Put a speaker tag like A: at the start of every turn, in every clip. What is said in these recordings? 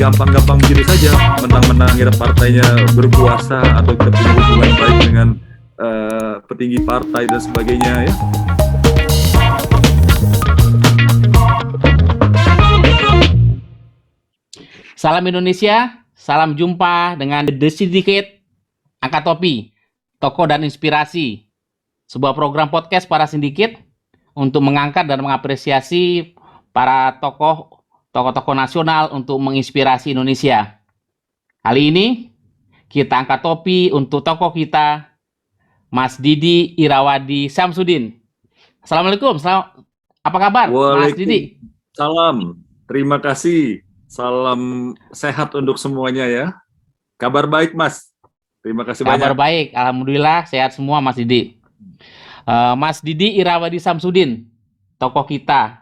A: gampang-gampang begitu saja menang-menang kita partainya berkuasa atau kita punya hubungan baik dengan petinggi partai dan sebagainya ya.
B: Salam Indonesia, salam jumpa dengan The Syndicate, Angkat Topi, Tokoh dan Inspirasi. Sebuah program podcast para sindiket untuk mengangkat dan mengapresiasi para tokoh-tokoh nasional untuk menginspirasi Indonesia. Kali ini kita angkat topi untuk tokoh kita, Mas Didi Irawadi Samsudin. Assalamualaikum, apa kabar Mas Didi?
A: Salam, terima kasih. Salam sehat untuk semuanya ya. Kabar baik Mas. Terima kasih banyak.
B: Kabar baik, alhamdulillah sehat semua Mas Didi. Mas Didi Irawadi Samsudin, tokoh kita.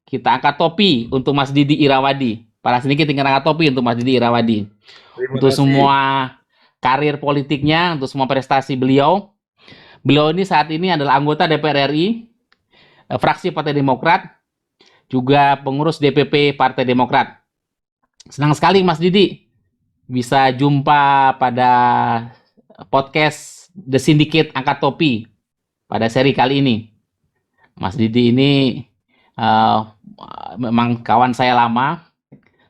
B: Kita angkat topi untuk Mas Didi Irawadi. Para sedikit tinggal angkat topi untuk Mas Didi Irawadi. Untuk semua karir politiknya, untuk semua prestasi beliau. Beliau ini saat ini adalah anggota DPR RI, fraksi Partai Demokrat, juga pengurus DPP Partai Demokrat. Senang sekali Mas Didi bisa jumpa pada podcast The Syndicate Angkat Topi pada seri kali ini. Mas Didi ini memang kawan saya lama,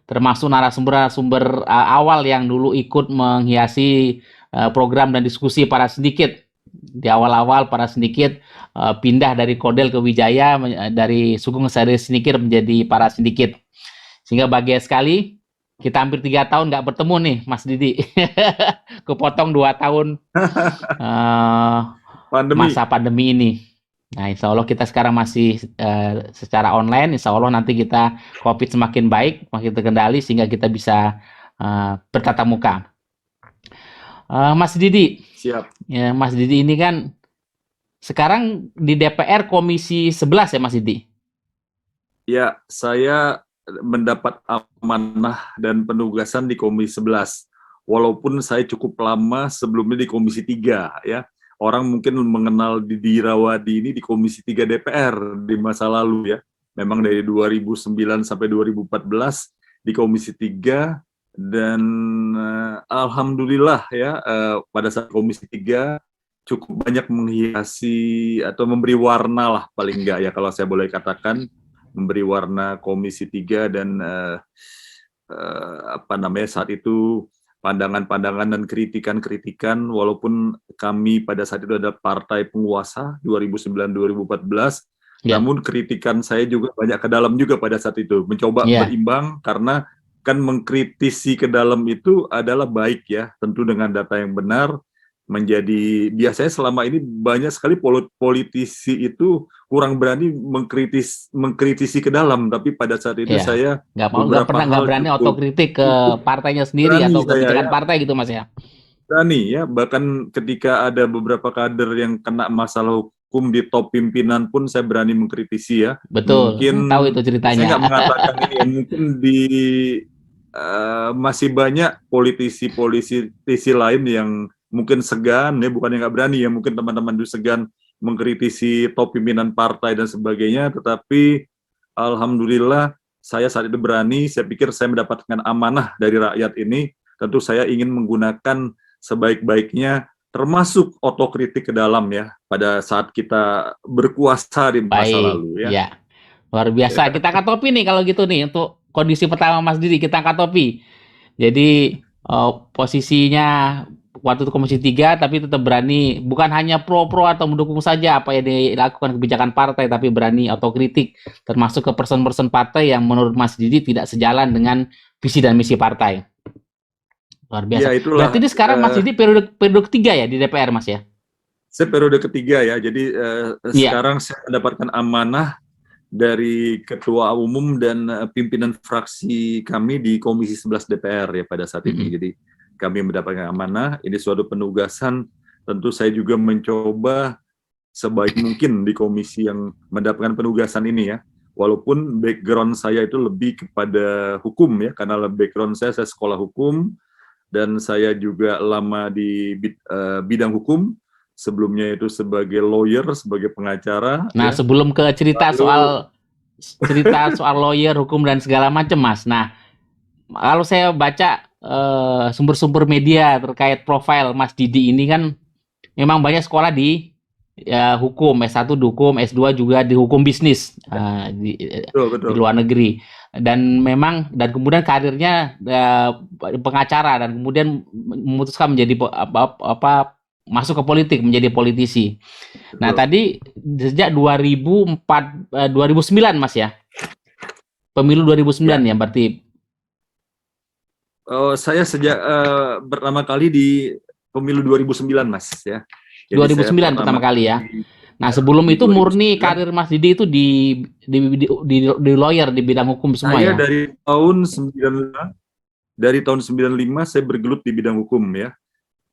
B: termasuk narasumber awal yang dulu ikut menghiasi program dan diskusi para sindiket. Di awal-awal para sindiket pindah dari Kodel ke Wijaya, dari Sugeng Sari Sindiket menjadi para sindiket. Sehingga bahagia sekali, kita hampir 3 tahun nggak bertemu nih Mas Didi. Kepotong 2 tahun masa pandemi ini. Nah, insya Allah kita sekarang masih secara online. Insya Allah nanti kita COVID semakin baik, makin terkendali sehingga kita bisa bertatap muka. Mas Didi,
A: siap.
B: Ya, Mas Didi ini kan sekarang di DPR Komisi 11 ya Mas Didi?
A: Ya, saya mendapat amanah dan penugasan di Komisi 11. Walaupun saya cukup lama sebelumnya di Komisi 3 ya. Orang mungkin mengenal Didi Irawadi ini di Komisi 3 DPR di masa lalu ya. Memang dari 2009 sampai 2014 di Komisi 3 dan alhamdulillah ya pada saat Komisi 3 cukup banyak menghiasi atau memberi warna lah paling enggak ya kalau saya boleh katakan, memberi warna Komisi 3 dan saat itu pandangan-pandangan dan kritikan-kritikan, walaupun kami pada saat itu ada partai penguasa 2009-2014, namun kritikan saya juga banyak ke dalam juga pada saat itu, mencoba berimbang, karena kan mengkritisi ke dalam itu adalah baik ya, tentu dengan data yang benar. Biasanya selama ini banyak sekali politisi itu kurang berani mengkritisi ke dalam, tapi pada saat itu saya
B: nggak berani otokritik ke partainya sendiri atau kebijakan partai gitu Mas ya.
A: Berani ya, bahkan ketika ada beberapa kader yang kena masalah hukum di top pimpinan pun saya berani mengkritisi ya.
B: Betul, mungkin tahu itu ceritanya.
A: Saya nggak mengatakan ini ya, mungkin masih banyak politisi lain yang mungkin segan ya, bukan yang nggak berani ya, mungkin teman-teman itu segan mengkritisi top pimpinan partai dan sebagainya, tetapi alhamdulillah saya saat itu berani. Saya pikir saya mendapatkan amanah dari rakyat ini, tentu saya ingin menggunakan sebaik-baiknya, termasuk otokritik ke dalam ya, pada saat kita berkuasa di masa lalu ya.
B: Luar biasa. Kita angkat topi nih kalau gitu nih, untuk kondisi pertama Mas Didi, kita angkat topi. Jadi posisinya waktu itu Komisi 3, tapi tetap berani, bukan hanya pro-pro atau mendukung saja apa yang dilakukan kebijakan partai, tapi berani otokritik, termasuk ke person-person partai yang menurut Mas Didi tidak sejalan dengan visi dan misi partai. Luar biasa. Ya, berarti ini sekarang Mas Didi periode ketiga ya di DPR Mas ya?
A: Saya periode ketiga ya, jadi sekarang saya mendapatkan amanah dari Ketua Umum dan pimpinan fraksi kami di Komisi 11 DPR ya pada saat ini. Jadi kami mendapatkan amanah, ini suatu penugasan, tentu saya juga mencoba sebaik mungkin di komisi yang mendapatkan penugasan ini ya. Walaupun background saya itu lebih kepada hukum ya, karena background saya sekolah hukum, dan saya juga lama di bidang hukum, sebelumnya itu sebagai lawyer, sebagai pengacara.
B: Nah, ya. Sebelum ke cerita soal lawyer, hukum dan segala macam Mas. Nah, kalau saya baca sumber-sumber media terkait profil Mas Didi ini kan memang banyak sekolah di hukum, S1 di hukum, S2 juga di hukum bisnis
A: Betul,
B: di
A: betul.
B: luar negeri. Dan kemudian karirnya pengacara dan kemudian memutuskan menjadi masuk ke politik, menjadi politisi. Nah,
A: Betul.
B: tadi sejak 2009 Mas ya. Pemilu 2009 ya berarti.
A: Saya sejak pertama kali di pemilu 2009 Mas ya. Jadi
B: 2009 pertama kali ya. Nah, sebelum itu
A: 2009.
B: murni karir Mas Didi itu di lawyer, di bidang hukum semua
A: Saya
B: ya.
A: dari tahun 95 saya bergelut di bidang hukum ya.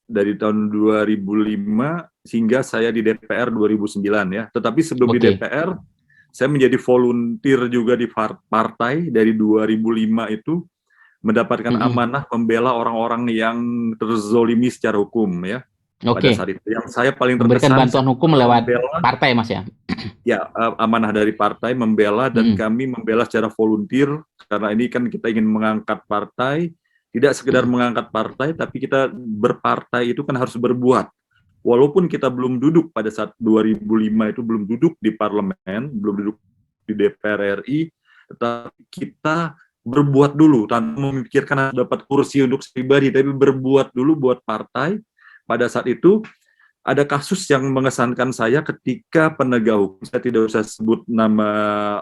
A: Dari tahun 2005 hingga saya di DPR 2009 ya. Tetapi sebelum di DPR saya menjadi volunteer juga di partai dari 2005 itu, mendapatkan amanah membela orang-orang yang terzolimi secara hukum ya. Pada saat itu yang saya paling terkesan,
B: memberikan bantuan hukum lewat partai Mas ya.
A: Ya, amanah dari partai membela, dan kami membela secara volunteer karena ini kan kita ingin mengangkat partai, tidak sekedar mengangkat partai, tapi kita berpartai itu kan harus berbuat. Walaupun kita belum duduk pada saat 2005 itu, belum duduk di parlemen, belum duduk di DPR RI, tetapi kita berbuat dulu tanpa memikirkan dapat kursi untuk pribadi, tapi berbuat dulu buat partai. Pada saat itu ada kasus yang mengesankan saya ketika penegak hukum, saya tidak usah sebut nama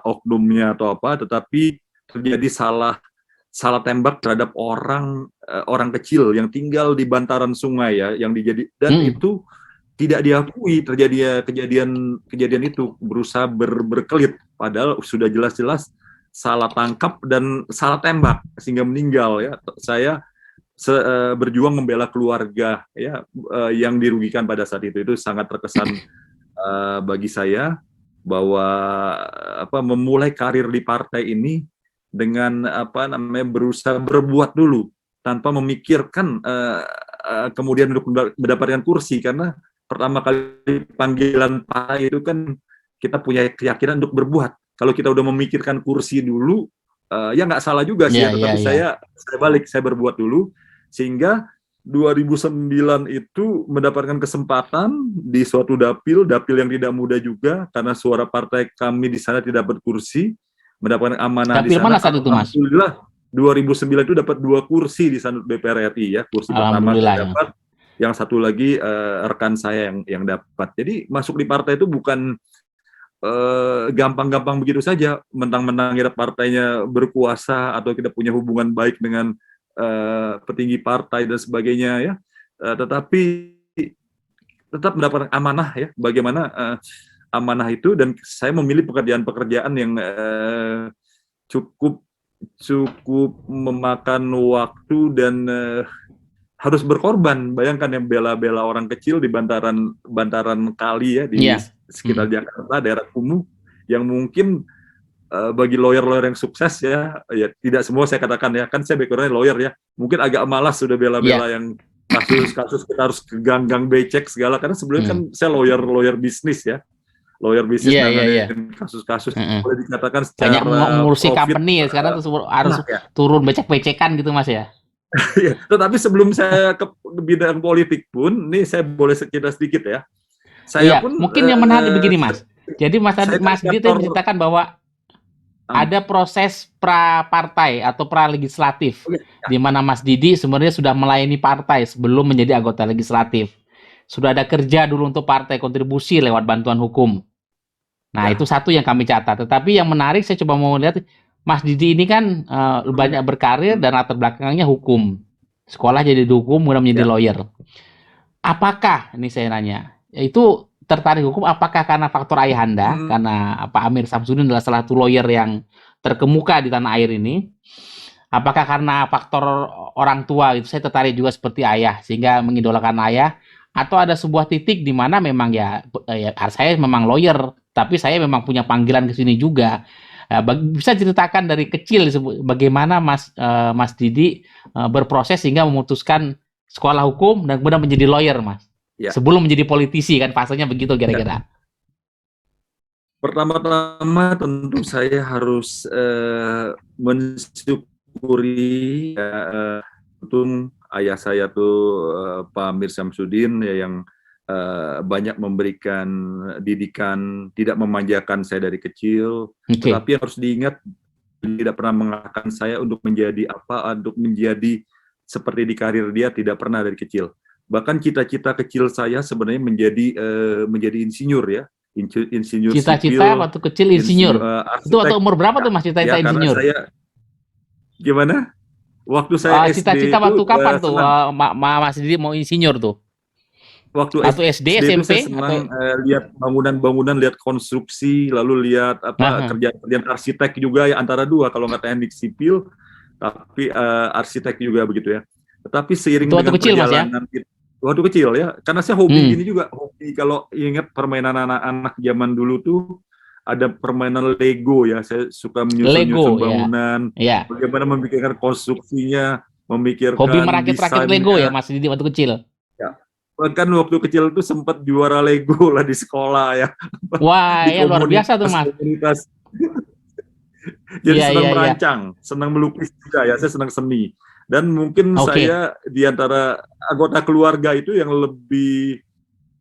A: oknumnya atau apa, tetapi terjadi salah tembak terhadap orang kecil yang tinggal di bantaran sungai ya, yang dan itu tidak diakui terjadi kejadian itu, berusaha berkelit, padahal sudah jelas-jelas salah tangkap dan salah tembak sehingga meninggal ya. Saya berjuang membela keluarga ya, yang dirugikan pada saat itu sangat terkesan bagi saya, bahwa memulai karir di partai ini dengan berusaha berbuat dulu tanpa memikirkan kemudian untuk mendapatkan kursi, karena pertama kali panggilan partai itu kan kita punya keyakinan untuk berbuat. Kalau kita udah memikirkan kursi dulu, ya nggak salah juga sih, tetapi saya berbuat dulu, sehingga 2009 itu mendapatkan kesempatan di suatu dapil yang tidak mudah juga, karena suara partai kami di sana tidak berkursi, mendapatkan amanah di sana. Alhamdulillah 2009 itu dapat 2 kursi di sana DPR RI ya, kursi pertama saya dapat, yang satu lagi rekan saya yang dapat. Jadi masuk di partai itu bukan gampang-gampang begitu saja, mentang-mentang kita partainya berkuasa atau kita punya hubungan baik dengan petinggi partai dan sebagainya ya, tetapi tetap mendapatkan amanah ya. Bagaimana amanah itu, dan saya memilih pekerjaan yang cukup memakan waktu dan harus berkorban. Bayangkan yang bela orang kecil di bantaran kali ya di sekitar Jakarta, daerah kumuh, yang mungkin bagi lawyer-lawyer yang sukses ya tidak semua saya katakan ya, kan saya background-nya lawyer ya, mungkin agak malas sudah bela-bela yang kasus-kasus kita harus ke gang-gang becek segala, karena sebelumnya kan saya lawyer bisnis ya, kasus-kasus boleh dikatakan secara
B: banyak mengurusi company ya, sekarang harus turun becek-becekan gitu Mas ya.
A: Tetapi sebelum saya ke bidang politik pun, nih saya boleh cerita sedikit ya. Saya pun
B: mungkin yang menarik begini Mas. Jadi Mas Didi menceritakan bahwa ada proses pra-partai atau pra-legislatif, di mana Mas Didi sebenarnya sudah melayani partai sebelum menjadi anggota legislatif. Sudah ada kerja dulu untuk partai, kontribusi lewat bantuan hukum. Nah, itu satu yang kami catat. Tetapi yang menarik, saya coba mau lihat, Mas Didi ini kan banyak berkarir dan latar belakangnya hukum. Sekolah jadi hukum, kemudian menjadi lawyer. Apakah, ini saya nanya, itu tertarik hukum apakah karena faktor ayahanda, karena Pak Amir Samsudin adalah salah satu lawyer yang terkemuka di tanah air ini, apakah karena faktor orang tua itu saya tertarik juga seperti ayah sehingga mengidolakan ayah, atau ada sebuah titik di mana memang ya saya memang lawyer tapi saya memang punya panggilan ke sini juga. Bisa ceritakan dari kecil bagaimana Mas Didi berproses sehingga memutuskan sekolah hukum dan kemudian menjadi lawyer Mas? Sebelum menjadi politisi kan fasenya begitu kira-kira.
A: Pertama-tama tentu saya harus mensyukuri syukuri ya, untung ayah saya tuh Pak Amir Samsudin ya, yang banyak memberikan didikan, tidak memanjakan saya dari kecil. Tetapi harus diingat, tidak pernah mengarahkan saya untuk menjadi apa, untuk menjadi seperti di karir dia, tidak pernah dari kecil. Bahkan cita-cita kecil saya sebenarnya menjadi insinyur ya, insinyur
B: cita-cita waktu kecil insinyur. Itu waktu umur berapa tuh Mas cita-cita insinyur?
A: Saya, gimana? Waktu saya SD
B: cita-cita waktu kapan tuh Mas Didi mau insinyur tuh?
A: Waktu
B: SD,
A: SMP,
B: itu saya
A: senang lihat bangunan-bangunan, lihat konstruksi, lalu lihat kerjaan arsitek juga ya, antara dua, kalau nggak teknik sipil, tapi arsitek juga begitu ya. Tetapi seiring dengan perjalanan, Mas, ya? Waktu kecil ya, karena saya hobi ini juga, hobi kalau ingat permainan anak-anak zaman dulu tuh, ada permainan Lego ya, saya suka menyusun bangunan, bagaimana memikirkan konstruksinya, memikirkan
B: hobi merakit-rakit Lego ya Mas Didi waktu kecil.
A: Ya. Bahkan waktu kecil itu sempat juara Lego lah di sekolah ya.
B: Wah, ya luar biasa tuh Mas.
A: Jadi senang merancang, senang melukis juga ya, saya senang seni. Dan mungkin saya di antara anggota keluarga itu yang lebih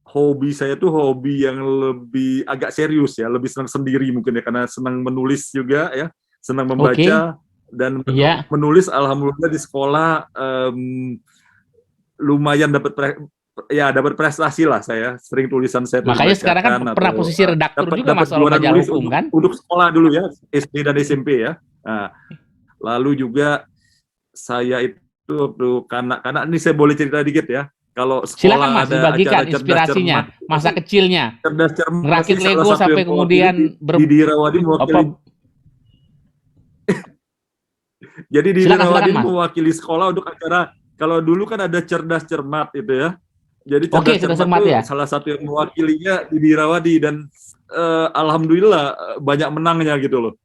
A: hobi saya tuh hobi yang lebih agak serius ya, lebih senang sendiri mungkin ya, karena senang menulis juga ya, senang membaca dan menulis. Alhamdulillah di sekolah lumayan dapat prestasi lah, saya sering tulisan saya.
B: Makanya sekarang kan pernah posisi redaktur juga Mas soal majalah hukum kan?
A: Untuk sekolah dulu ya, SD dan SMP ya. Nah, lalu juga saya itu waktu kanak-kanak, ini saya boleh cerita dikit ya. Kalau sekolah
B: silakan Mas,
A: ada
B: dibagikan inspirasinya, masa kecilnya,
A: cerdas cermat,
B: ngerakit Lego sampai kemudian
A: Didi Irawadi mewakili. Jadi Didi Irawadi mewakili sekolah untuk acara, kalau dulu kan ada cerdas cermat itu ya. Jadi cerdas cermat itu salah satu yang mewakilinya Didi Irawadi, dan alhamdulillah banyak menangnya gitu loh,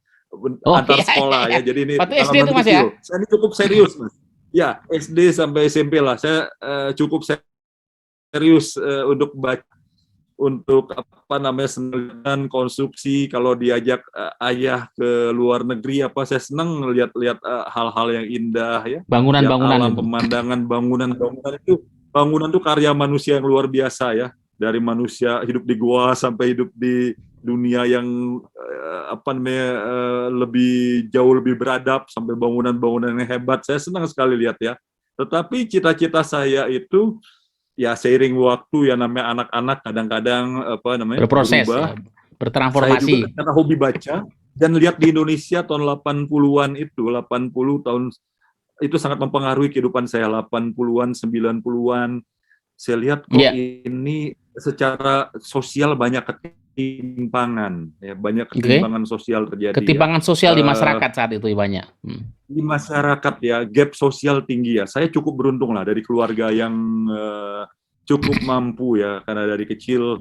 A: antar sekolah ya. Jadi ini
B: SD itu Mas ya?
A: Saya ini cukup serius Mas. Ya, SD sampai SMP lah, saya cukup serius untuk baca, untuk apa namanya, senang konstruksi. Kalau diajak ayah ke luar negeri apa, saya senang lihat hal-hal yang indah ya.
B: Bangunan-bangunan,
A: pemandangan bangunan itu, bangunan itu karya manusia yang luar biasa ya. Dari manusia hidup di gua sampai hidup di dunia yang jauh lebih beradab, sampai bangunan-bangunan yang hebat. Saya senang sekali lihat ya. Tetapi cita-cita saya itu ya seiring waktu, ya namanya anak-anak kadang-kadang
B: berproses, berubah, bertransformasi.
A: Saya juga karena hobi baca dan lihat di Indonesia tahun 80-an itu, 80 tahun itu sangat mempengaruhi kehidupan saya. 80-an, 90-an, saya lihat kok ini secara sosial banyak ketimpangan ya, banyak ketimpangan sosial terjadi.
B: Ketimpangan sosial di masyarakat saat itu banyak.
A: Di masyarakat ya, gap sosial tinggi ya. Saya cukup beruntung lah dari keluarga yang cukup mampu ya, karena dari kecil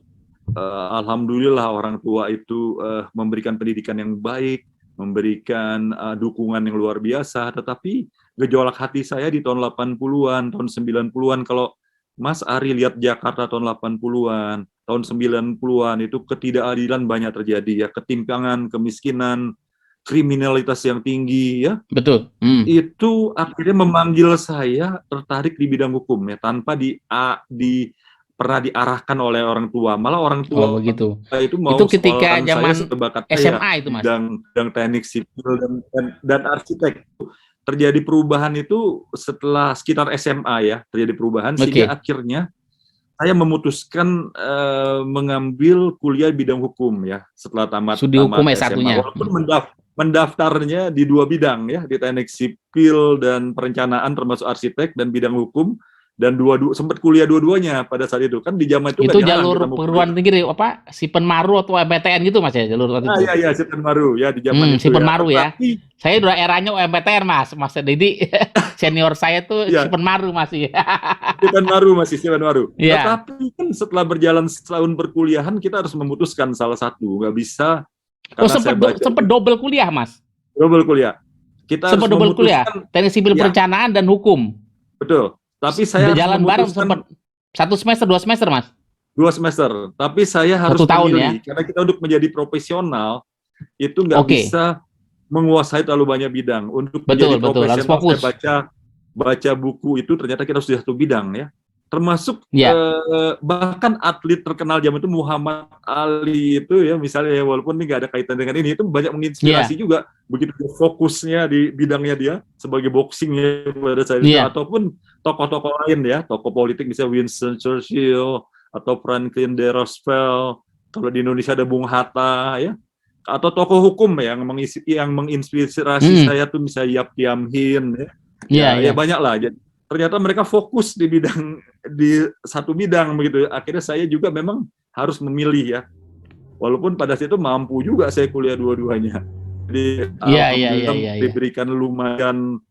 A: alhamdulillah orang tua itu memberikan pendidikan yang baik, memberikan dukungan yang luar biasa. Tetapi gejolak hati saya di tahun 80-an, tahun 90-an, kalau Mas Ari lihat Jakarta tahun 80-an, tahun 90-an itu ketidakadilan banyak terjadi ya, ketimpangan, kemiskinan, kriminalitas yang tinggi ya.
B: Betul.
A: Itu akhirnya memanggil saya tertarik di bidang hukum ya, tanpa pernah diarahkan oleh orang tua. Malah orang tua
B: begitu.
A: Itu mau
B: itu ketika zaman SMA itu Mas.
A: Bidang teknik sipil dan arsitek. Terjadi perubahan itu setelah sekitar SMA ya, terjadi perubahan sehingga akhirnya saya memutuskan mengambil kuliah bidang hukum ya, setelah tamat
B: hukum
A: SMA. Walaupun mendaftarnya di dua bidang ya, di teknik sipil dan perencanaan termasuk arsitek, dan bidang hukum, dan sempat kuliah dua-duanya pada saat itu. Kan di zaman itu
B: jalur perguruan tinggi apa, Sipenmaru atau MPTN gitu Mas ya, jalur waktu itu.
A: Iya, Sipenmaru ya di zaman itu.
B: Sipenmaru ya. Saya udah eranya UMPTN Mas Didi. Senior saya tuh Sipenmaru masih. Sipenmaru. Tetapi kan setelah berjalan setahun perkuliahan, kita harus memutuskan salah satu, nggak bisa. Sempat double kuliah Mas.
A: Double kuliah. Kita
B: sempat double kuliah, teknik sipil perencanaan dan hukum.
A: Betul. Tapi saya
B: jalan bareng sempat 1 semester, 2 semester Mas.
A: 2 semester. Tapi saya harus
B: 1 tahun
A: memilih,
B: ya.
A: karena kita untuk menjadi profesional itu nggak bisa menguasai terlalu banyak bidang. Untuk
B: Betul,
A: menjadi
B: betul, harus
A: profesional,
B: fokus.
A: saya baca buku itu ternyata kita harus di satu bidang ya. Termasuk
B: Ya,
A: bahkan atlet terkenal zaman itu Muhammad Ali itu ya, misalnya ya, walaupun ini nggak ada kaitan dengan ini, itu banyak menginspirasi
B: ya,
A: juga. Begitu dia fokusnya di bidangnya dia sebagai boxingnya pada saat itu,
B: ya.
A: ataupun tokoh-tokoh lain ya, tokoh politik misalnya Winston Churchill atau Franklin D. Roosevelt. Kalau di Indonesia ada Bung Hatta ya, atau tokoh hukum yang menginspirasi
B: Mm,
A: saya tuh misalnya Yap Thiam Hien ya,
B: ya,
A: ya
B: ya.
A: banyak lah. Jadi ternyata mereka fokus di satu bidang begitu. Akhirnya saya juga memang harus memilih ya. Walaupun pada saat itu mampu juga saya kuliah dua-duanya. Jadi
B: Iya, iya, iya,
A: alhamdulillah
B: iya, iya.
A: diberikan lumayan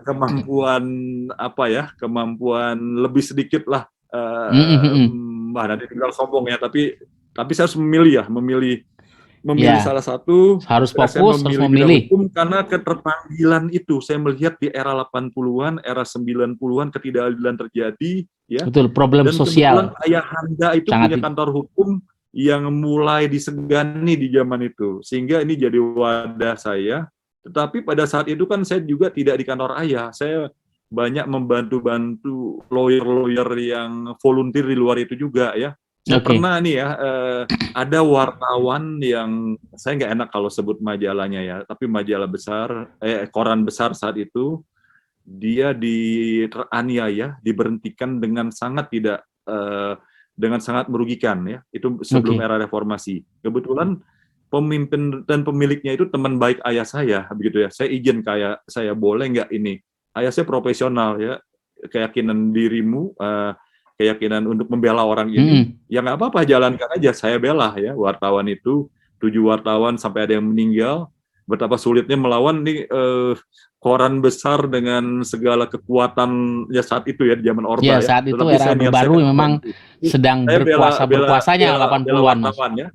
A: kemampuan kemampuan lebih sedikit lah. Nanti tinggal sombong ya, tapi saya harus memilih
B: Ya,
A: salah satu.
B: harus
A: Saya
B: fokus, harus
A: memilih bidang
B: memilih.
A: hukum karena keterpanggilan itu. Saya melihat di era 80-an, era 90-an ketidakadilan terjadi ya.
B: Betul, problem
A: Dan kebetulan
B: sosial
A: ayahanda itu punya
B: sangat.
A: kantor hukum yang mulai disegani di zaman itu. Sehingga ini jadi wadah saya. Tetapi pada saat itu kan saya juga tidak di kantor ayah. Saya banyak membantu-bantu lawyer-lawyer yang volunteer di luar itu juga ya. Saya
B: Oke.
A: pernah nih ya, ada wartawan yang, saya nggak enak kalau sebut majalahnya ya, tapi majalah besar, koran besar saat itu, dia teraniaya, diberhentikan dengan sangat dengan sangat merugikan ya. Itu sebelum
B: Oke.
A: era reformasi. Kebetulan pemimpin dan pemiliknya itu teman baik ayah saya, begitu ya. Saya izin kayak saya boleh nggak ini? Ayah saya profesional ya, keyakinan dirimu, keyakinan untuk membela orang ini, ya nggak apa-apa, jalankan aja, saya bela ya. Wartawan itu 7 wartawan sampai ada yang meninggal. Betapa sulitnya melawan nih koran besar dengan segala kekuatan ya saat itu ya, di zaman
B: Ya,
A: Orba ya.
B: saat itu
A: Tetapi
B: era
A: saya
B: Orde
A: niat saya
B: Baru
A: kan
B: memang
A: membantu.
B: sedang
A: Saya
B: berkuasanya
A: bela
B: 80-an, Mas.
A: wartawan ya.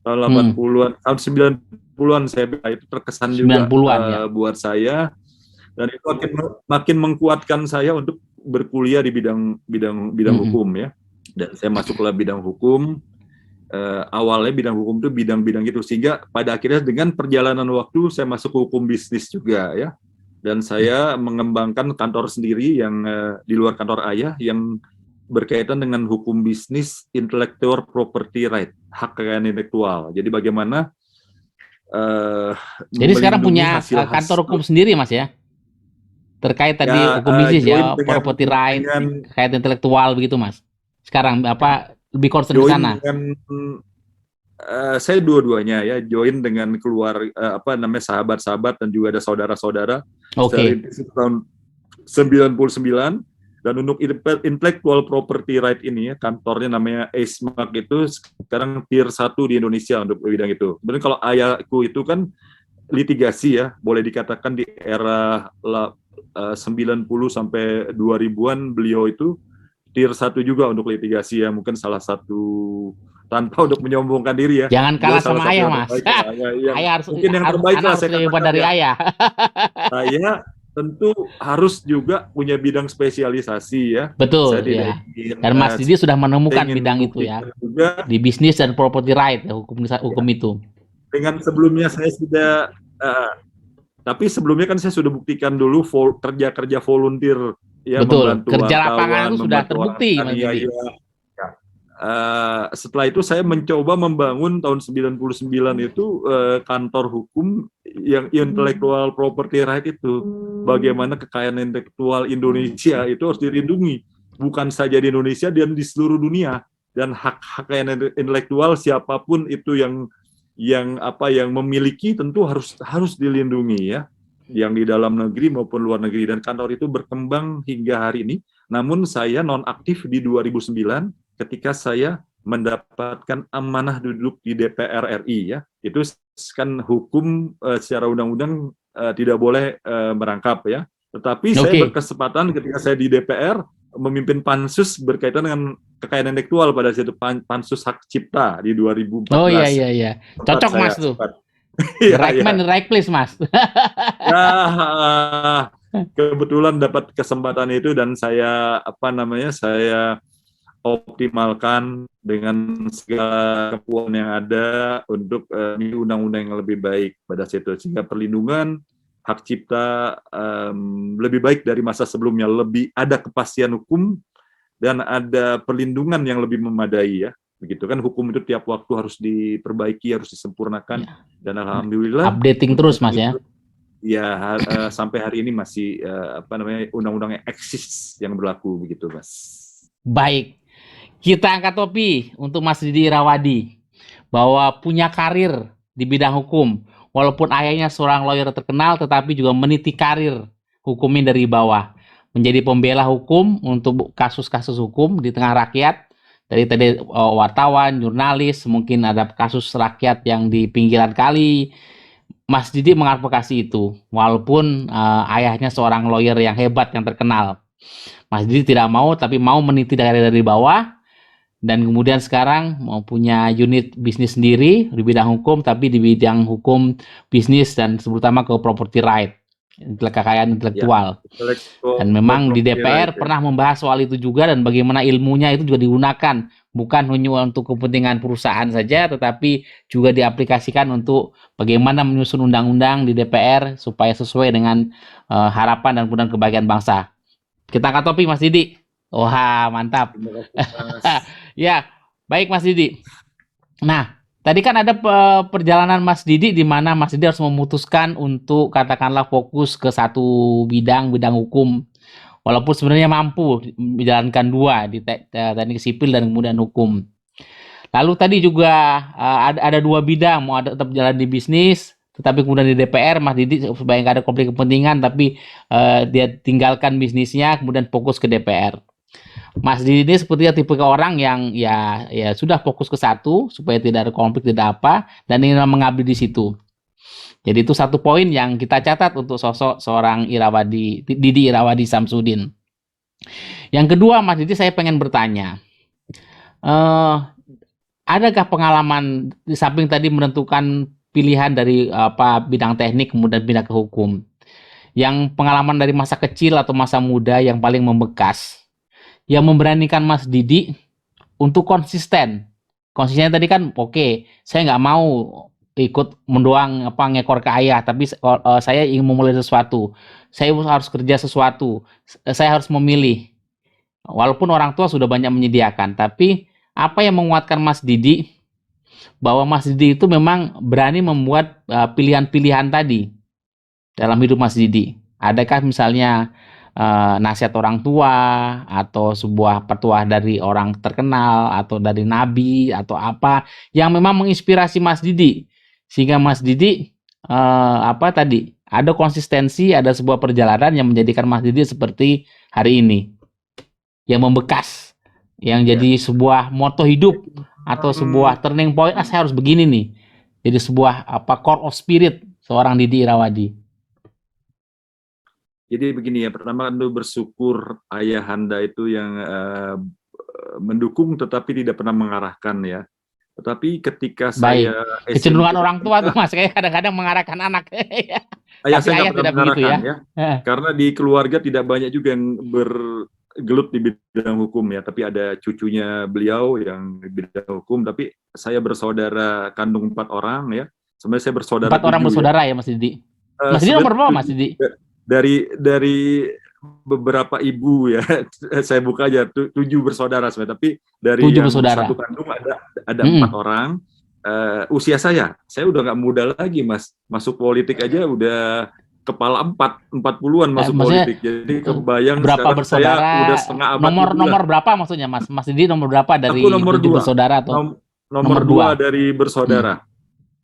A: Tahun 80-an, tahun 90-an saya bela, itu terkesan juga
B: 90-an ya.
A: buat saya, dan itu makin mengkuatkan saya untuk berkuliah di bidang hukum ya. Dan saya masuklah bidang hukum. Awalnya bidang hukum itu bidang-bidang gitu, sehingga pada akhirnya dengan perjalanan waktu saya masuk hukum bisnis juga ya. Dan saya mengembangkan kantor sendiri yang di luar kantor ayah, yang berkaitan dengan hukum bisnis, intellectual property right, hak kekayaan intelektual. Jadi bagaimana
B: Jadi sekarang
A: melindungi
B: punya
A: hasil
B: kantor hukum sendiri, Mas ya? Terkait tadi
A: ya,
B: hukum bisnis
A: join
B: ya, property right, kekayaan intelektual begitu, Mas. Sekarang lebih concern ke
A: join
B: sana?
A: dengan saya dua-duanya ya, join dengan sahabat-sahabat dan juga ada saudara-saudara.
B: Oke.
A: Dari tahun 99. Dan untuk intellectual property right ini ya, kantornya namanya ACEMAC, itu sekarang tier 1 di Indonesia untuk bidang itu. Sebenarnya kalau ayahku itu kan litigasi ya, boleh dikatakan di era 90 sampai 2000-an beliau itu tier 1 juga untuk litigasi ya, mungkin salah satu, tanpa untuk menyombongkan diri ya.
B: Jangan kalah sama ayah, Mas. Ayah harus,
A: mungkin yang terbaik lah saya
B: lebih hebat dari
A: ya.
B: ayah.
A: Saya tentu harus juga punya bidang spesialisasi ya.
B: Betul
A: saya
B: ya. Dan Mas Didi sudah menemukan bidang itu ya.
A: Juga
B: di bisnis dan property right ya, hukum itu.
A: Dengan sebelumnya saya sudah tapi sebelumnya kan saya sudah buktikan dulu kerja volunteer ya.
B: Betul,
A: membantu
B: kerja
A: wartawan,
B: lapangan itu sudah terbukti, Mas Didi.
A: Setelah itu saya mencoba membangun tahun 99 itu kantor hukum yang intellectual property right itu. Bagaimana kekayaan intelektual Indonesia itu harus dilindungi, bukan saja di Indonesia dan di seluruh dunia. Dan hak kekayaan intelektual siapapun itu yang memiliki tentu harus dilindungi ya, yang di dalam negeri maupun luar negeri. Dan kantor itu berkembang hingga hari ini. Namun saya nonaktif di 2009 ketika saya mendapatkan amanah duduk di DPR RI ya. Itu kan hukum secara undang-undang tidak boleh merangkap ya. Tetapi saya berkesempatan ketika saya di DPR memimpin pansus berkaitan dengan kekayaan intelektual pada saat itu, pansus hak cipta di 2014.
B: Oh iya. Cocok Mas tuh. The right man, the right place, Mas.
A: Kebetulan dapat kesempatan itu dan saya optimalkan dengan segala kemampuan yang ada untuk undang-undang yang lebih baik pada situ, sehingga perlindungan hak cipta lebih baik dari masa sebelumnya, lebih ada kepastian hukum dan ada perlindungan yang lebih memadai ya. Begitu kan, hukum itu tiap waktu harus diperbaiki, harus disempurnakan, dan alhamdulillah
B: updating terus Mas ya.
A: Ya, sampai hari ini masih undang-undang yang eksis yang berlaku begitu, Mas.
B: Baik, kita angkat topi untuk Mas Didi Irawadi bahwa punya karir di bidang hukum, walaupun ayahnya seorang lawyer terkenal, tetapi juga meniti karir hukumnya dari bawah, menjadi pembela hukum untuk kasus-kasus hukum di tengah rakyat. Dari tadi wartawan, jurnalis, mungkin ada kasus rakyat yang di pinggiran kali. Mas Didi mengadvokasi itu, walaupun ayahnya seorang lawyer yang hebat, yang terkenal. Mas Didi tidak mau, tapi mau meniti dari bawah, dan kemudian sekarang mau punya unit bisnis sendiri di bidang hukum, tapi di bidang hukum bisnis dan terutama ke property right, kekayaan intelektual. Ya, dan memang di DPR pernah membahas soal itu juga, dan bagaimana ilmunya itu juga digunakan, bukan hanya untuk kepentingan perusahaan saja, tetapi juga diaplikasikan untuk bagaimana menyusun undang-undang di DPR supaya sesuai dengan harapan dan kemudian kebahagiaan bangsa. Kita angkat topi Mas Didi. Wah, mantap. Ya, baik Mas Didi. Nah, tadi kan ada perjalanan Mas Didi di mana Mas Didi harus memutuskan untuk katakanlah fokus ke satu bidang hukum. Walaupun sebenarnya mampu menjalankan dua, di teknik sipil dan kemudian hukum. Lalu tadi juga ada dua bidang, mau ada tetap jalan di bisnis, tetapi kemudian di DPR Mas Didi supaya nggak ada konflik kepentingan, tapi dia tinggalkan bisnisnya, kemudian fokus ke DPR. Mas Didi ini sepertinya tipe orang yang ya sudah fokus ke satu supaya tidak ada konflik, tidak apa, dan ingin mengabdi di situ. Jadi itu satu poin yang kita catat untuk sosok seorang Didi Irawadi Samsudin. Yang kedua, Mas Didi, saya pengen bertanya, adakah pengalaman di samping tadi menentukan pilihan dari bidang teknik kemudian pindah ke hukum, yang pengalaman dari masa kecil atau masa muda yang paling membekas, yang memberanikan Mas Didi untuk konsisten? Konsistennya tadi kan oke, saya nggak mau ikut mendoang ngekor ke ayah, tapi saya ingin memulai sesuatu, saya harus kerja sesuatu, saya harus memilih. Walaupun orang tua sudah banyak menyediakan, tapi apa yang menguatkan Mas Didi bahwa Mas Didi itu memang berani membuat pilihan-pilihan tadi dalam hidup Mas Didi? Adakah misalnya nasihat orang tua, atau sebuah petuah dari orang terkenal, atau dari nabi, atau apa yang memang menginspirasi Mas Didi sehingga Mas Didi ada konsistensi, ada sebuah perjalanan yang menjadikan Mas Didi seperti hari ini, yang membekas, yang jadi sebuah moto hidup atau sebuah turning point? Saya harus begini nih, jadi sebuah core of spirit seorang Didi Irawadi.
A: Jadi begini ya, pertama itu bersyukur ayahanda itu yang mendukung tetapi tidak pernah mengarahkan ya. Tetapi ketika saya
B: kecenderungan orang tua tuh Mas, kayak kadang-kadang mengarahkan anak.
A: Ayah saya nggak pernah mengarahkan ya. Karena di keluarga tidak banyak juga yang bergelut di bidang hukum ya, tapi ada cucunya beliau yang di bidang hukum, tapi saya bersaudara kandung 4 orang ya. Sebenarnya saya bersaudara
B: 4 orang bersaudara ya Mas Didi. Mas Didi nomor berapa Mas Didi?
A: Dari beberapa ibu ya, saya buka aja 7 bersaudara sebenarnya, tapi dari yang satu kandung ada 4 orang. Usia saya udah nggak muda lagi Mas, masuk politik aja udah kepala 40-an masuk politik. Jadi kebayang
B: berapa bersaudara,
A: saya udah setengah abad.
B: Nomor berapa maksudnya Mas? Mas Didi nomor berapa dari
A: 7
B: bersaudara atau
A: nomor 2 dari bersaudara?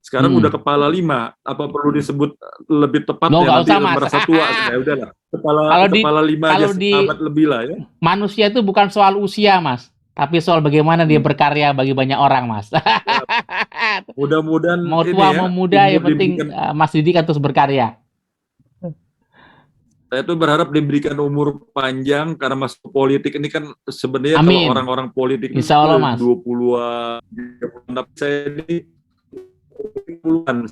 A: Sekarang udah kepala 5, apa perlu disebut lebih tepat ya, nanti merasa tua. Ya udahlah, kepala 5 aja sahabat lebih lah ya.
B: Manusia itu bukan soal usia Mas, tapi soal bagaimana dia berkarya bagi banyak orang Mas.
A: Ya, mudah-mudahan
B: mau tua mau muda yang penting Mas Didi kan terus berkarya.
A: Saya tuh berharap diberikan umur panjang, karena masuk politik ini kan sebenarnya kalau orang-orang politik itu 20-an, tapi saya ini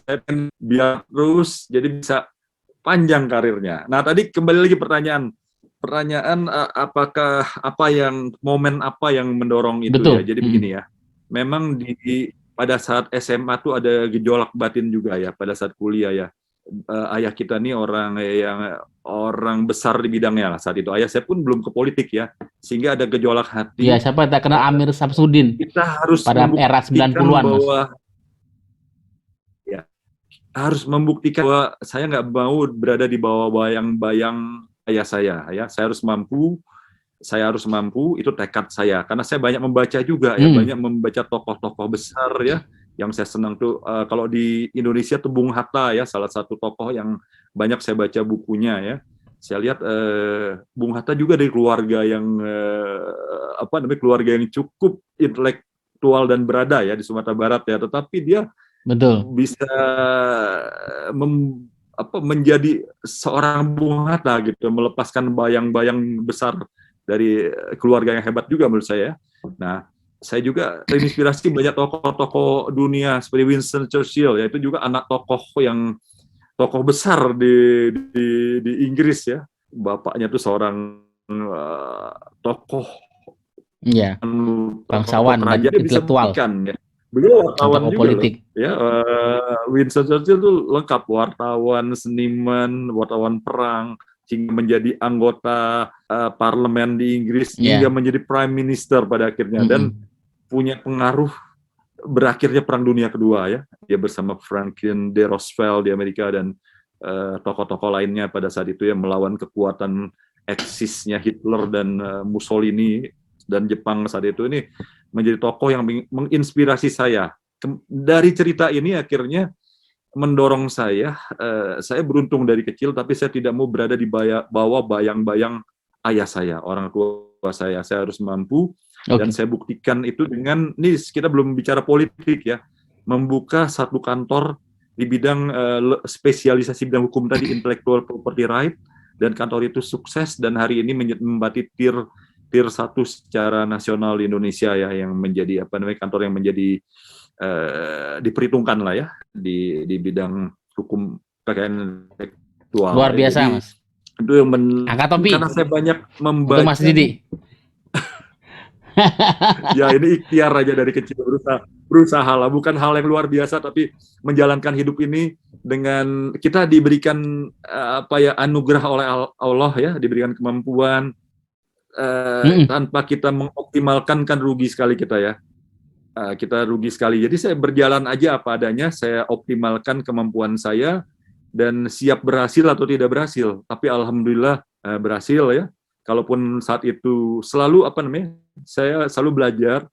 A: saya pengen biar terus jadi bisa panjang karirnya. Nah tadi kembali lagi pertanyaan, pertanyaan apakah momen apa yang mendorong itu
B: Betul.
A: ya. Jadi begini ya. Memang pada saat SMA tuh ada gejolak batin juga ya pada saat kuliah ya. Ayah kita nih orang besar di bidangnya lah saat itu. Ayah saya pun belum ke politik ya. Sehingga ada gejolak hati.
B: Ya, siapa tak kenal Amir Samsudin
A: Kita harus
B: pada era 90-an, Mas.
A: Harus membuktikan bahwa saya nggak mau berada di bawah bayang-bayang ayah saya. Ya, saya harus mampu. Itu tekad saya. Karena saya banyak membaca juga ya, banyak membaca tokoh-tokoh besar ya. Yang saya senang tuh kalau di Indonesia tuh Bung Hatta ya, salah satu tokoh yang banyak saya baca bukunya ya. Saya lihat Bung Hatta juga dari keluarga yang keluarga yang cukup intelektual dan berada ya di Sumatera Barat ya. Tetapi dia bisa menjadi seorang Bung Hatta gitu, melepaskan bayang-bayang besar dari keluarga yang hebat juga menurut saya. Nah, saya juga terinspirasi banyak tokoh-tokoh dunia seperti Winston Churchill ya, itu juga anak tokoh besar di Inggris ya. Bapaknya tuh seorang tokoh
B: bangsawan dan intelektual.
A: Ya. Beliau wartawan juga
B: politik.
A: Ya, Winston Churchill tuh lengkap, wartawan, seniman, wartawan perang, hingga menjadi anggota parlemen di Inggris, hingga menjadi prime minister pada akhirnya, dan punya pengaruh berakhirnya Perang Dunia Kedua ya. Dia bersama Franklin D. Roosevelt di Amerika dan tokoh-tokoh lainnya pada saat itu ya, melawan kekuatan eksisnya Hitler dan Mussolini dan Jepang saat itu. Ini menjadi tokoh yang menginspirasi saya. Dari cerita ini akhirnya mendorong saya beruntung dari kecil, tapi saya tidak mau berada di bawah bayang-bayang ayah saya, orang tua saya. Saya harus mampu, dan saya buktikan itu dengan, ini kita belum bicara politik ya, membuka satu kantor di bidang spesialisasi bidang hukum tadi, intellectual property right, dan kantor itu sukses, dan hari ini membati tier 1 secara nasional di Indonesia ya, yang menjadi kantor yang menjadi diperhitungkan lah ya di bidang hukum kekayaan intelektual.
B: Luar biasa. Jadi, Mas.
A: Itu yang
B: angkat topi.
A: Karena saya banyak membaca.
B: Untuk Mas Didi.
A: Ya, ini ikhtiar aja dari kecil, berusaha lah, bukan hal yang luar biasa, tapi menjalankan hidup ini dengan kita diberikan anugerah oleh Allah ya, diberikan kemampuan, tanpa kita mengoptimalkan kan rugi sekali kita ya. Kita rugi sekali. Jadi saya berjalan aja apa adanya, saya optimalkan kemampuan saya dan siap berhasil atau tidak berhasil. Tapi alhamdulillah berhasil ya. Kalaupun saat itu selalu saya selalu belajar,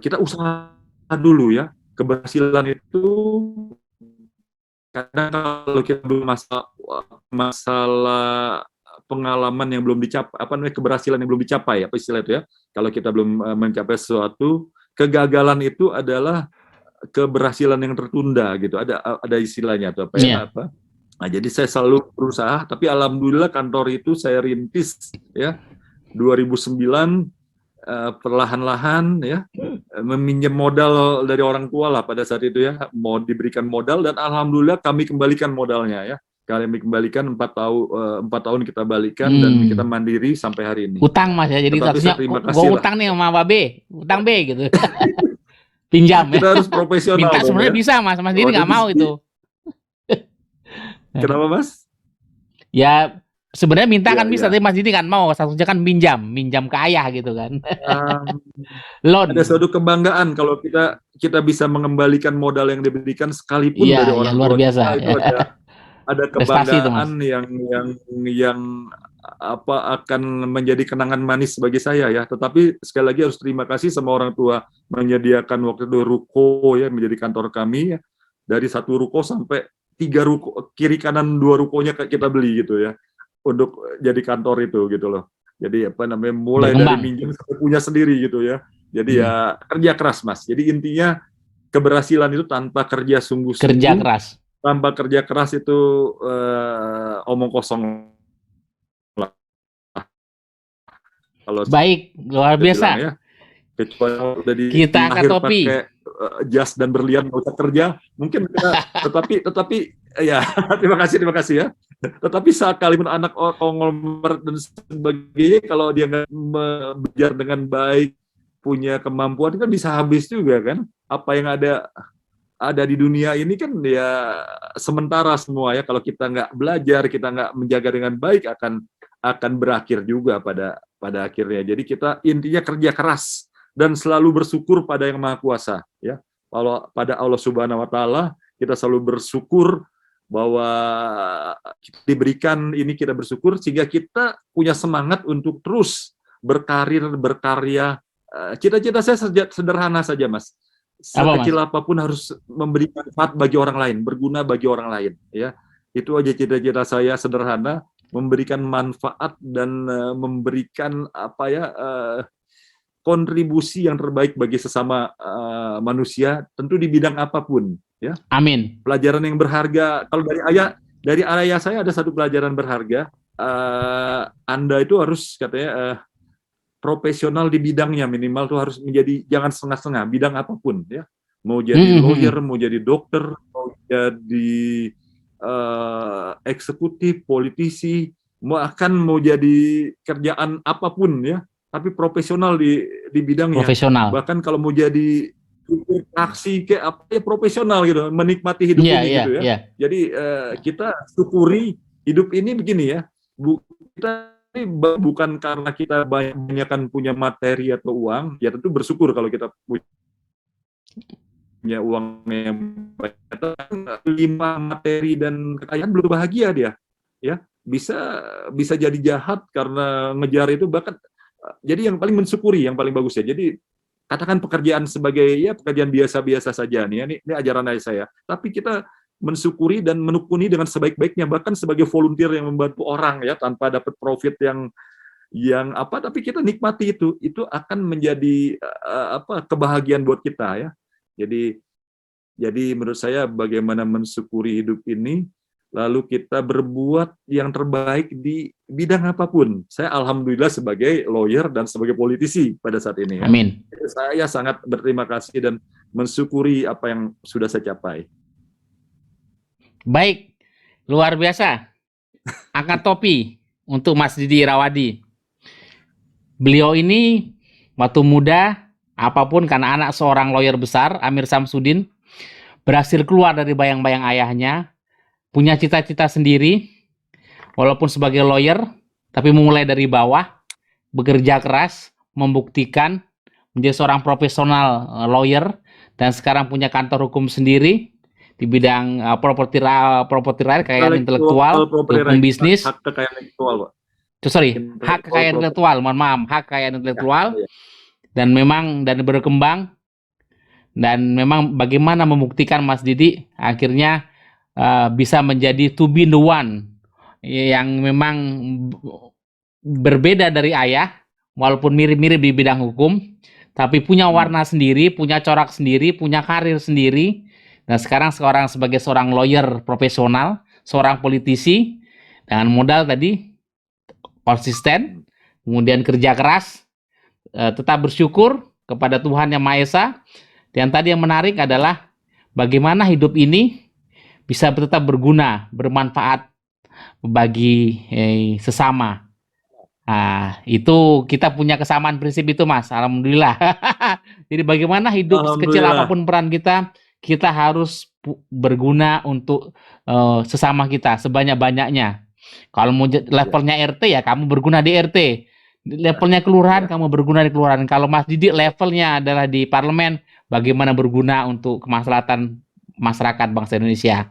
A: kita usaha dulu ya. Keberhasilan itu kadang kalau kita belum masalah pengalaman yang belum dicapai, keberhasilan yang belum dicapai, apa istilah itu ya. Kalau kita belum mencapai sesuatu, kegagalan itu adalah keberhasilan yang tertunda gitu. Ada istilahnya tuh apa? Nah, jadi saya selalu berusaha, tapi alhamdulillah kantor itu saya rintis ya 2009 perlahan-lahan ya, meminjam modal dari orang tua lah pada saat itu ya, mau diberikan modal, dan alhamdulillah kami kembalikan modalnya ya. Kami kembalikan 4 tahun kita balikan, dan kita mandiri sampai hari ini.
B: Utang Mas ya, jadi statusnya gue utang nih sama Babe, utang B gitu. Pinjam.
A: Kita harus profesional.
B: Minta sebenarnya ya. Bisa Mas Didi nggak mau itu.
A: Kenapa Mas?
B: Ya sebenarnya minta kan bisa, tapi Mas Didi kan mau, statusnya kan minjam ke ayah gitu kan. Loan.
A: Ada suatu kebanggaan kalau kita bisa mengembalikan modal yang diberikan sekalipun dari orang
B: luar biasa.
A: Itu ada kebanggaan yang akan menjadi kenangan manis bagi saya ya. Tetapi sekali lagi harus terima kasih sama orang tua menyediakan waktu itu ruko ya, menjadi kantor kami ya. Dari 1 ruko sampai 3 ruko, kiri kanan 2 rukonya kita beli gitu ya, untuk jadi kantor itu gitu loh. Jadi mulai dari minjem sampai punya sendiri gitu ya. Jadi ya kerja keras Mas. Jadi intinya keberhasilan itu tanpa kerja sungguh-sungguh.
B: Kerja keras.
A: Tanpa kerja keras itu omong kosong lah.
B: Baik, luar biasa.
A: Ya. Kecuali udah
B: kita angkat topi.
A: Pakai jas dan berlian, nggak usah kerja. Mungkin kita, tetapi ya terima kasih ya. Tetapi sekalipun anak konglomerat dan sebagainya, kalau dia nggak belajar dengan baik, punya kemampuan, kan bisa habis juga kan. Apa yang ada di dunia ini kan ya sementara semua ya. Kalau kita nggak belajar, kita nggak menjaga dengan baik, akan berakhir juga pada akhirnya. Jadi kita intinya kerja keras dan selalu bersyukur pada Yang Maha Kuasa ya. Kalau pada Allah Subhanahu Wa Taala kita selalu bersyukur bahwa kita diberikan ini, kita bersyukur sehingga kita punya semangat untuk terus berkarir, berkarya. Cita-cita saya sederhana saja, Mas. Sekecil apapun harus memberi manfaat bagi orang lain, berguna bagi orang lain. Ya, itu aja cita-cita saya sederhana, memberikan manfaat dan memberikan kontribusi yang terbaik bagi sesama manusia, tentu di bidang apapun. Ya.
B: Amin.
A: Pelajaran yang berharga. Kalau dari ayah saya ada satu pelajaran berharga. Anda itu harus katanya profesional di bidangnya, minimal tuh harus menjadi, jangan setengah-setengah, bidang apapun ya. Mau jadi lawyer, mau jadi dokter, mau jadi eksekutif, politisi, mau jadi kerjaan apapun ya, tapi profesional di bidangnya.
B: Profesional.
A: Bahkan kalau mau jadi aksi kayak apa ya, profesional gitu, menikmati hidup ini gitu ya. Jadi kita syukuri hidup ini begini ya. Kita bukan karena kita banyak punya materi atau uang, ya tentu bersyukur kalau kita punya uang yang banyak. Lima materi dan kekayaan belum bahagia dia, ya bisa jadi jahat karena ngejar itu, bahkan jadi yang paling mensyukuri, yang paling bagus ya. Jadi katakan pekerjaan sebagai ya pekerjaan biasa-biasa saja nih ya, ini ajaran ayah saya. Tapi kita mensyukuri dan menekuni dengan sebaik-baiknya, bahkan sebagai volunteer yang membantu orang ya tanpa dapat profit yang tapi kita nikmati itu akan menjadi kebahagiaan buat kita ya. Jadi menurut saya bagaimana mensyukuri hidup ini, lalu kita berbuat yang terbaik di bidang apapun. Saya alhamdulillah sebagai lawyer dan sebagai politisi pada saat ini ya.
B: Amin.
A: Saya sangat berterima kasih dan mensyukuri apa yang sudah saya capai.
B: Baik, luar biasa. Angkat topi untuk Mas Didi Irawadi. Beliau ini waktu muda, apapun karena anak seorang lawyer besar, Amir Samsudin, berhasil keluar dari bayang-bayang ayahnya, punya cita-cita sendiri, walaupun sebagai lawyer, tapi memulai dari bawah, bekerja keras, membuktikan, menjadi seorang profesional lawyer, dan sekarang punya kantor hukum sendiri, di bidang properti right, kekayaan intelektual, hukum bisnis.
A: Hak kekayaan intelektual, Pak.
B: Hak kekayaan intelektual, mohon maaf, hak kekayaan intelektual, dan memang berkembang, dan memang bagaimana membuktikan Mas Didi akhirnya bisa menjadi to be the one yang memang berbeda dari ayah, walaupun mirip-mirip di bidang hukum, tapi punya warna sendiri, punya corak sendiri, punya karir sendiri. Dan sekarang sebagai seorang lawyer profesional, seorang politisi, dengan modal tadi konsisten, kemudian kerja keras, tetap bersyukur kepada Tuhan Yang Maha Esa. Dan tadi yang menarik adalah bagaimana hidup ini bisa tetap berguna, bermanfaat bagi sesama. Nah, itu kita punya kesamaan prinsip itu, Mas. Alhamdulillah. Jadi bagaimana hidup sekecil apapun peran kita harus berguna untuk sesama kita sebanyak-banyaknya. Kalau mau levelnya RT ya kamu berguna di RT. Levelnya kelurahan kamu berguna di kelurahan. Kalau Mas Didi levelnya adalah di parlemen, bagaimana berguna untuk kemaslahatan masyarakat bangsa Indonesia.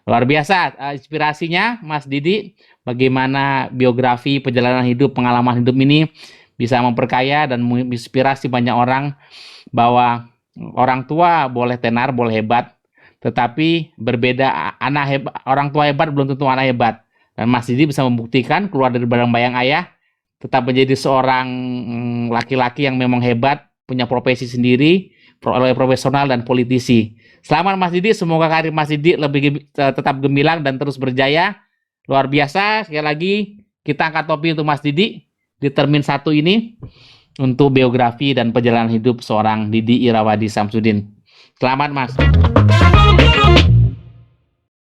B: Luar biasa inspirasinya Mas Didi, bagaimana biografi, perjalanan hidup, pengalaman hidup ini bisa memperkaya dan menginspirasi banyak orang bahwa orang tua boleh tenar, boleh hebat, tetapi berbeda orang tua hebat belum tentu anak hebat. Dan Mas Didi bisa membuktikan keluar dari bayang-bayang ayah, tetap menjadi seorang laki-laki yang memang hebat, punya profesi sendiri, profesional dan politisi. Selamat Mas Didi, semoga karir Mas Didi tetap gemilang dan terus berjaya. Luar biasa, sekali lagi kita angkat topi untuk Mas Didi di termin 1 ini untuk biografi dan perjalanan hidup seorang Didi Irawadi Samsudin. Selamat Mas.